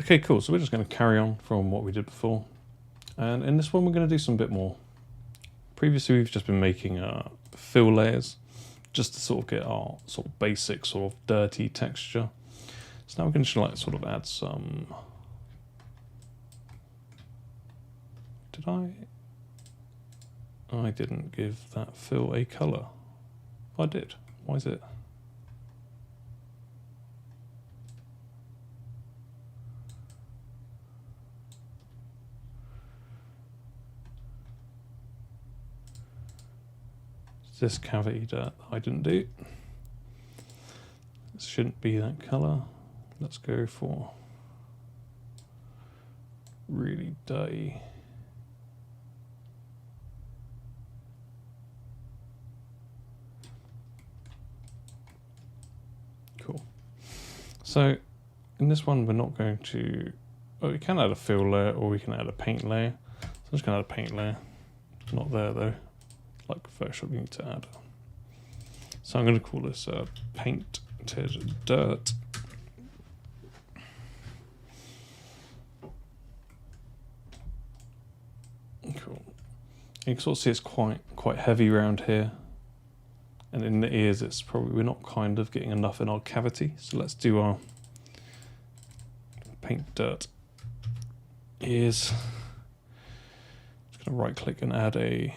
Okay, cool. So we're just going to carry on from what we did before. And in this one, we're going to do some bit more. Previously, we've just been making fill layers just to sort of get our sort of basic sort of dirty texture. So now we're going to like sort of add some... Did I didn't give that fill a colour. I did. Why is it? This cavity that I didn't do. This shouldn't be that colour. Let's go for really dirty. Cool. So in this one, we're not going to, well, we can add a fill layer or we can add a paint layer. So I'm just going to add a paint layer. Not there though. Like Photoshop, you need to add. So I'm going to call this painted dirt. Cool. You can sort of see it's quite heavy around here, and in the ears, it's probably we're not kind of getting enough in our cavity. So let's do our paint dirt ears. Just going to right click and add a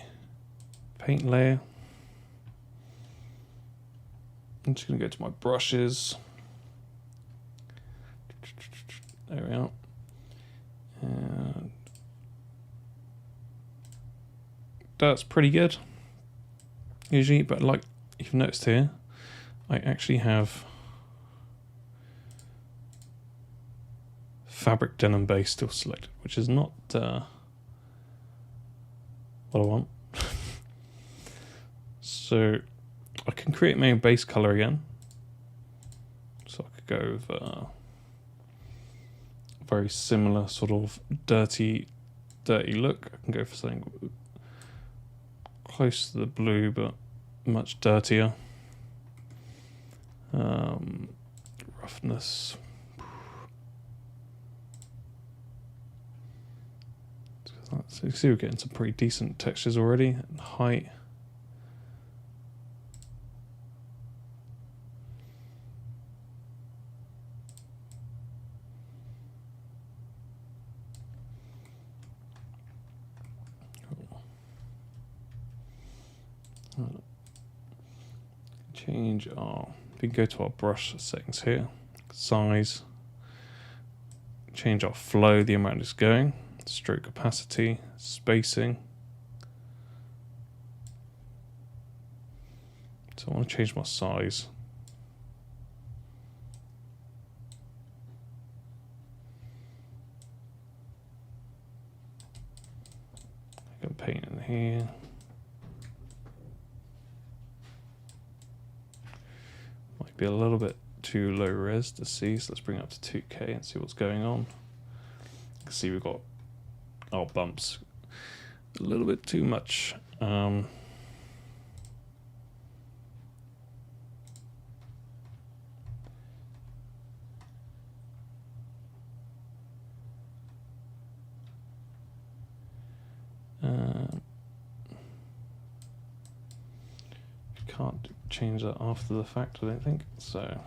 paint layer. I'm just going to go to my brushes. There we are. And that's pretty good usually, but like you've noticed here, I actually have fabric denim base still selected, which is not what I want. So I can create my own base color again. So I could go with a very similar sort of dirty look. I can go for something close to the blue, but much dirtier. Roughness. So you see we're getting some pretty decent textures already. And height. Change our, we can go to our brush settings here, size, change our flow, the amount it's going, stroke opacity, spacing. So I want to change my size. I can paint in here. Might be a little bit too low res to see, so let's bring it up to 2K and see what's going on. You can see we've got our bumps a little bit too much. Can't change that after the fact, I don't think. So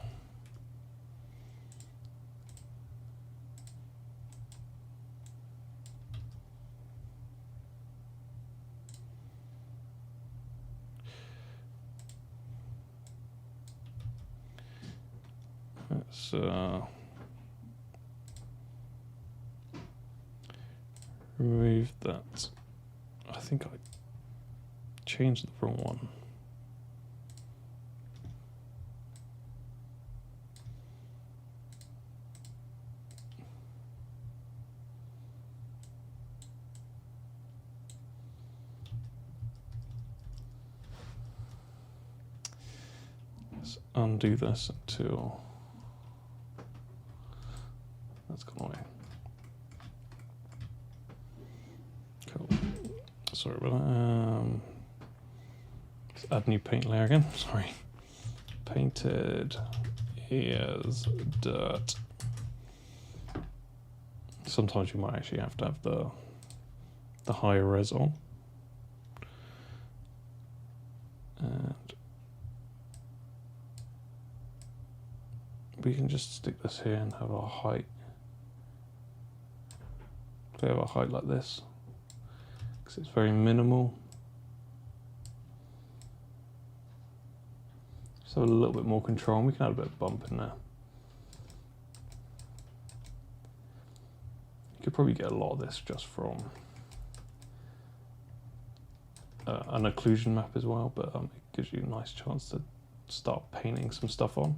let's remove that. I think I changed the wrong one. Let's undo this until that's gone away. Cool. Sorry about that. Let's add new paint layer again. Sorry. Painted ears dirt. sometimes you might actually have to have the higher res on. And we can just stick this here and have our height. We have our height like this, because it's very minimal. So a little bit more control, and we can add a bit of bump in there. You could probably get a lot of this just from an occlusion map as well, but it gives you a nice chance to start painting some stuff on.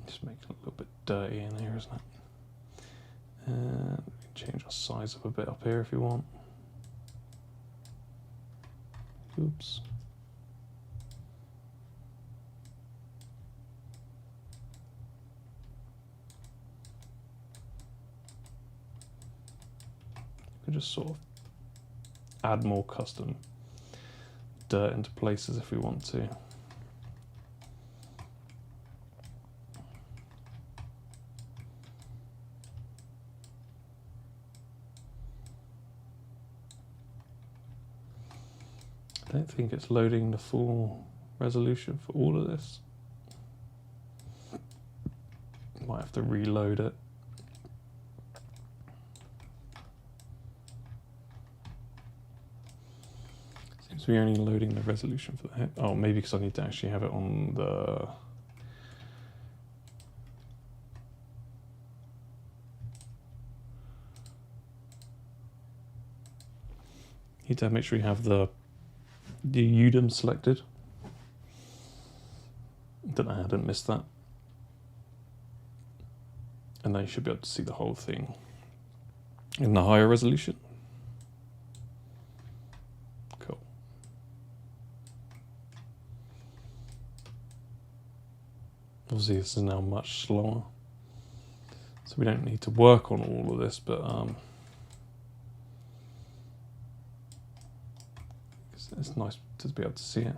Just make it a little bit dirty in here, isn't it? And we can change our size up a bit up here if you want. Oops. You can just sort of add more custom dirt into places if we want to. I don't think it's loading the full resolution for all of this. Might have to reload it. Seems to be only loading the resolution for that. Oh, maybe because I need to actually have it on the... Need to make sure you have the UDIM selected. Don't know how I didn't miss that. And then you should be able to see the whole thing in the higher resolution. Cool. Obviously this is now much slower, so we don't need to work on all of this, but it's nice to be able to see it.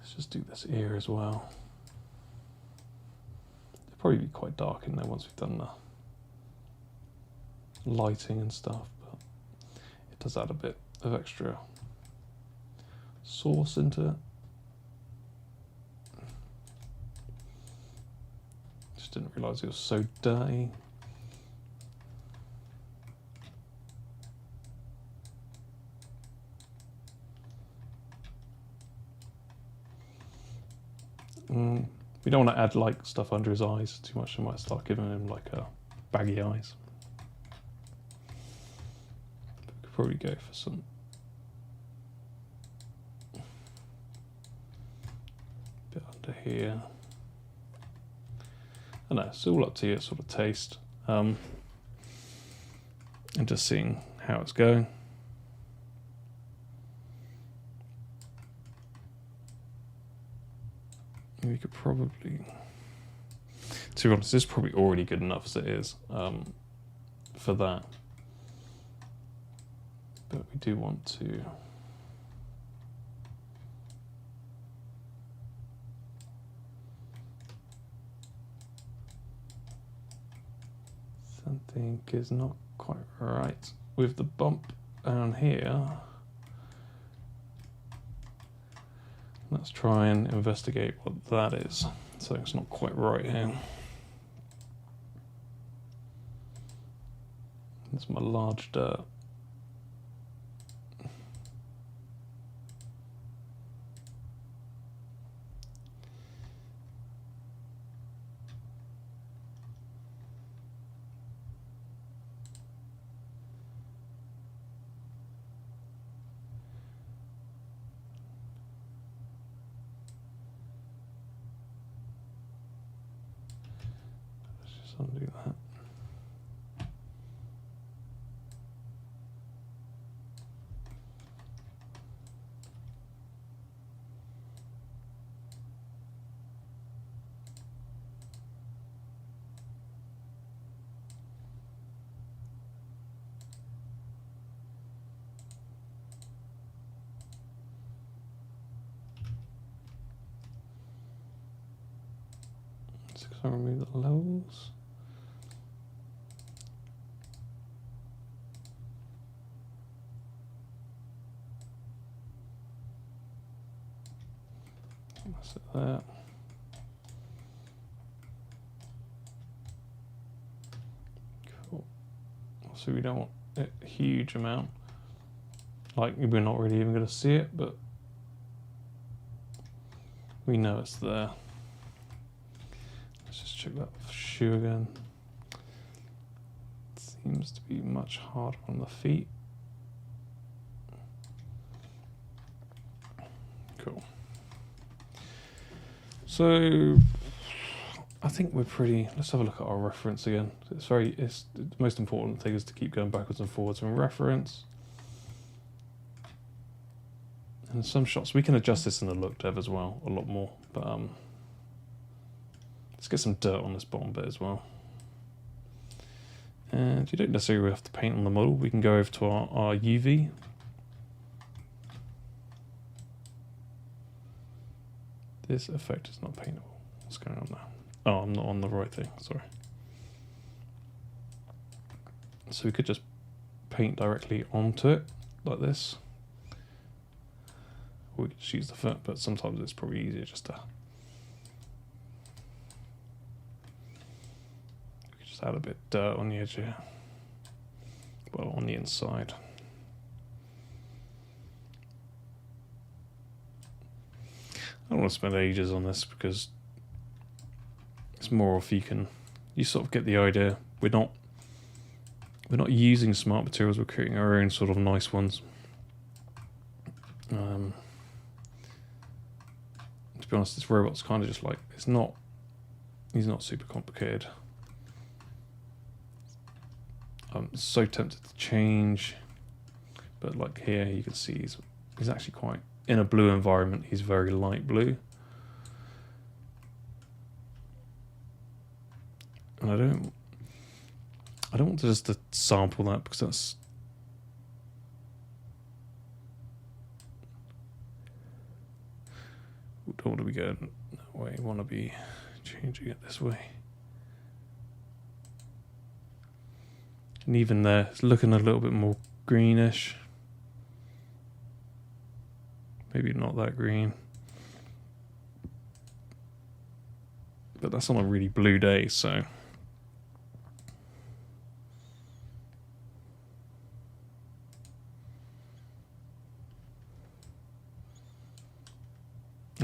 Let's just do this ear as well. It'll probably be quite dark in there once we've done the lighting and stuff, but it does add a bit of extra source into it. Just didn't realise it was so dirty. We don't want to add like stuff under his eyes too much. I might start giving him like baggy eyes. But we could probably go for some bit under here. I know, it's all up to your sort of taste, and just seeing how it's going. We could probably, to be honest, this is probably already good enough as it is for that. But we do want to something is not quite right with the bump down here. Let's try and investigate what that is. So it's not quite right here. That's my large dirt. Undo that. So remove the levels. That's it there. Cool. So we don't want a huge amount. Like, we're not really even going to see it, but we know it's there. Let's just check that shoe again. It seems to be much harder on the feet. Cool. So I think we're pretty. Let's have a look at our reference again. It's the most important thing is to keep going backwards and forwards in reference. And some shots we can adjust this in the look dev as well a lot more, but let's get some dirt on this bottom bit as well. And you don't necessarily have to paint on the model. We can go over to our UV. This effect is not paintable. What's going on now? Oh, I'm not on the right thing, sorry. So we could just paint directly onto it like this. We could just use the foot, but sometimes it's probably easier just to add a bit of dirt on the edge here. Well, on the inside. I don't want to spend ages on this because it's more of you sort of get the idea. We're not using smart materials, we're creating our own sort of nice ones. To be honest, this robot's kind of just like, he's not super complicated. I'm so tempted to change, but like here you can see he's actually quite, in a blue environment, he's very light blue. And I don't want to just sample that because that's, we don't want to be going that way, we want to be changing it this way. And even there, it's looking a little bit more greenish. Maybe not that green. But that's on a really blue day, so.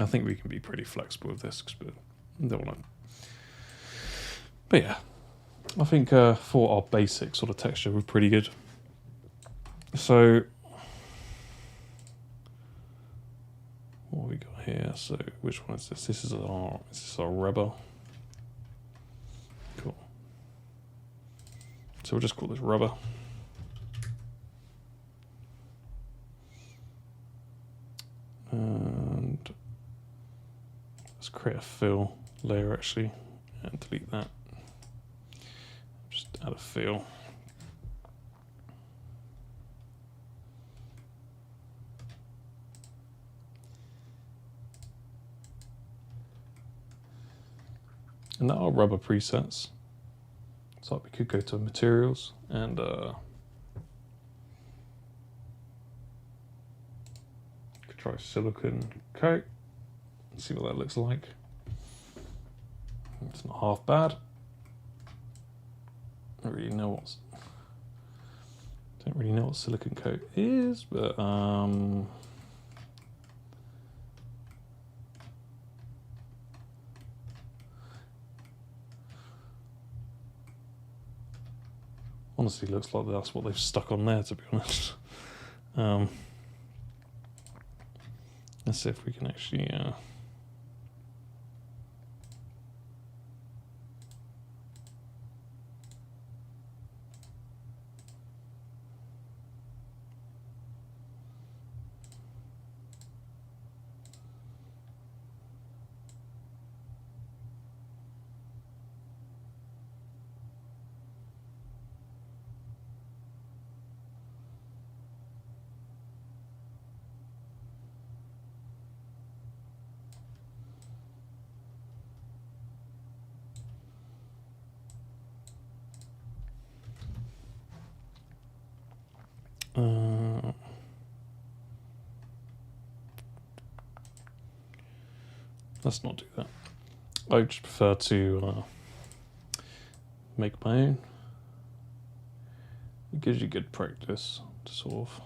I think we can be pretty flexible with this, but don't want to. But yeah. I think for our basic sort of texture, we're pretty good. So, what have we got here? So, which one is this? This is our rubber. Cool. So we'll just call this rubber. And let's create a fill layer actually, and delete that. Just add a fill. And that are rubber presets. So we could go to materials and could try silicone coat and see what that looks like. It's not half bad. Don't really know what silicone coat is, but honestly looks like that's what they've stuck on there, to be honest. Let's see if we can actually let's not do that. I just prefer to make my own. It gives you good practice to sort of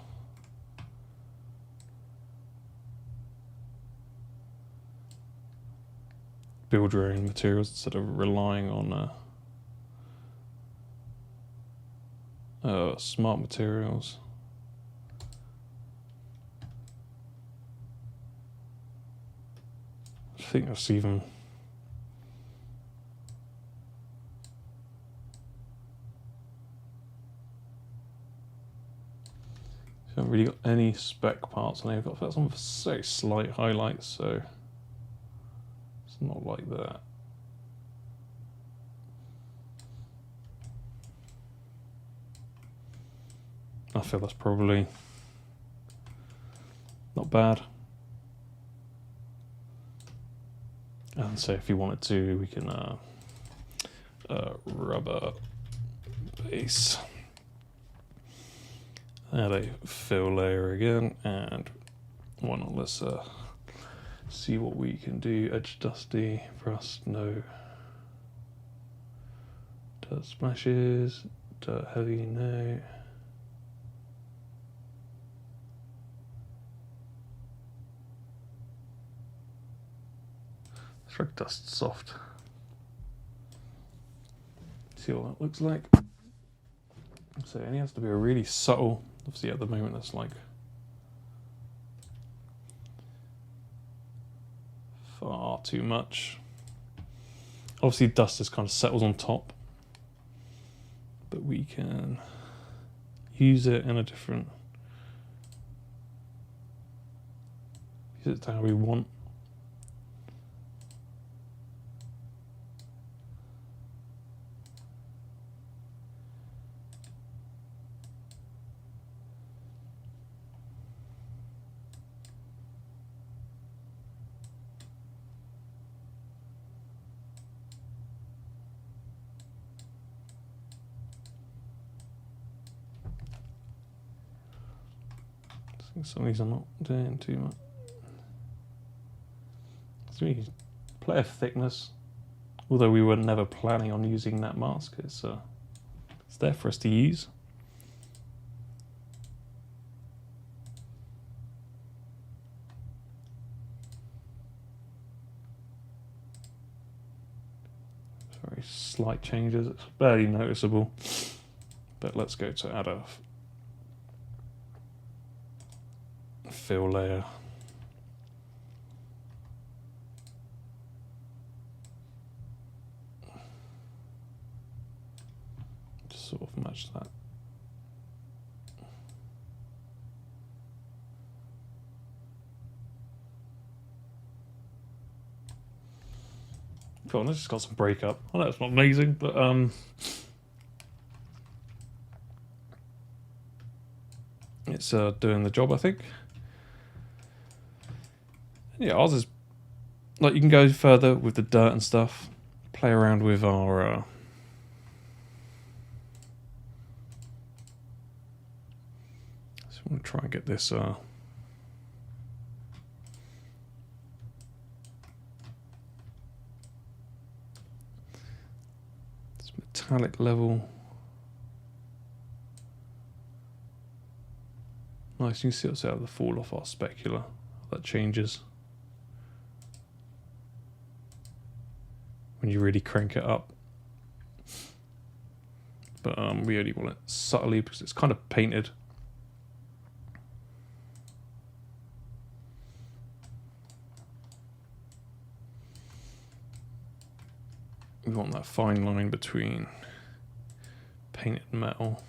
build your own materials instead of relying on smart materials. I think that's even haven't really got any spec parts on here. I've got some very slight highlights, so it's not like that. I feel that's probably not bad. And so if you wanted to, we can rubber base. Add a fill layer again, and why not, let's see what we can do. Edge dusty, rust, no. Dirt splashes, dirt heavy, no. Let's try dust soft. See what that looks like. So it only has to be a really subtle, obviously at the moment that's like far too much. Obviously dust just kind of settles on top, but we can use it in a different, use it to how we want. I think some of these are not doing too much. So we play a thickness, although we were never planning on using that mask. It's there for us to use. Very slight changes, it's barely noticeable, but let's go to add a fill layer. Just sort of match that. Cool, this just got some breakup. I know it's not amazing, but it's doing the job, I think. Yeah, ours is like, you can go further with the dirt and stuff, play around with our so I'm gonna try and get this this metallic level. Nice, you can see what's out of the fall off our specular. That changes when you really crank it up, but we only want it subtly because it's kind of painted. We want that fine line between painted metal.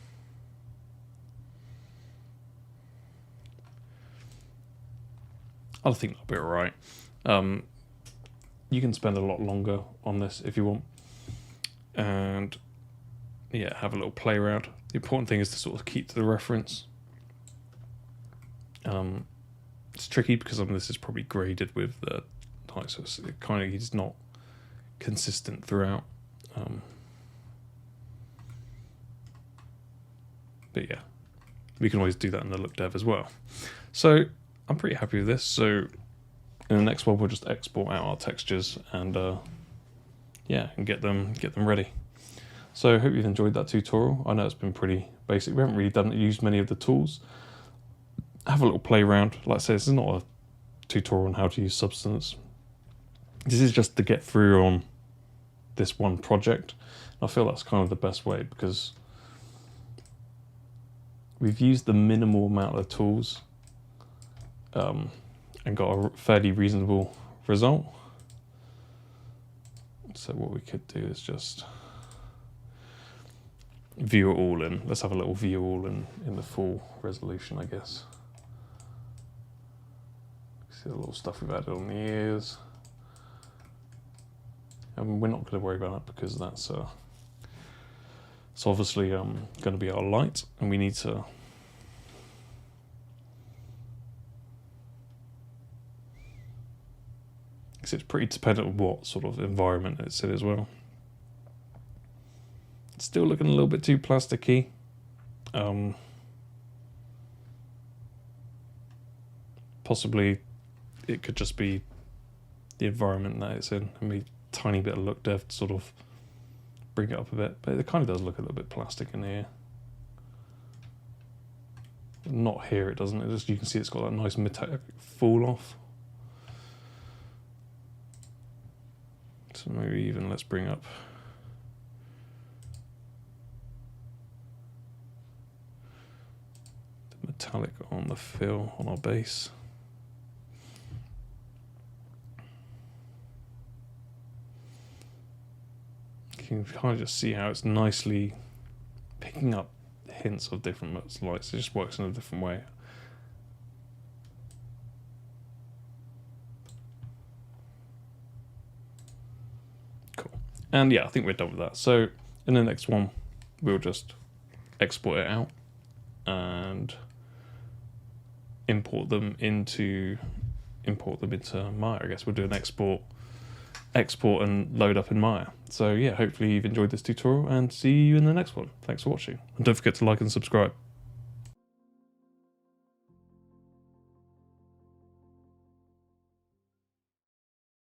I think that'll be alright. You can spend a lot longer on this if you want, and yeah, have a little play around. The important thing is to sort of keep to the reference. It's tricky because this is probably graded with the height, so it's kind of, it's not consistent throughout. But yeah, we can always do that in the look dev as well. So I'm pretty happy with this. So in the next one we'll just export out our textures and yeah, and get them ready. So I hope you've enjoyed that tutorial. I know it's been pretty basic. We haven't really used many of the tools. Have a little play around. Like I say, this is not a tutorial on how to use Substance. This is just to get through on this one project. I feel that's kind of the best way, because we've used the minimal amount of tools and got a fairly reasonable result. So what we could do is just view it all in. Let's have a little view all in the full resolution, I guess. See the little stuff we've added on the ears. And we're not going to worry about that because that's it's obviously going to be our light, and we need to because it's pretty dependent on what sort of environment it's in as well. It's still looking a little bit too plasticky. Possibly it could just be the environment that it's in, and maybe a tiny bit of look dev to sort of bring it up a bit, but it kind of does look a little bit plastic in here. Not here, it doesn't. It just, you can see it's got that nice metallic fall off. So maybe even let's bring up the metallic on the fill on our base. You can kind of just see how it's nicely picking up hints of different lights. It just works in a different way. Cool. And yeah, I think we're done with that. So in the next one, we'll just export it out and import them into Maya. I guess we'll do an export and load up in Maya. So yeah, hopefully you've enjoyed this tutorial, and see you in the next one. Thanks for watching, and don't forget to like and subscribe.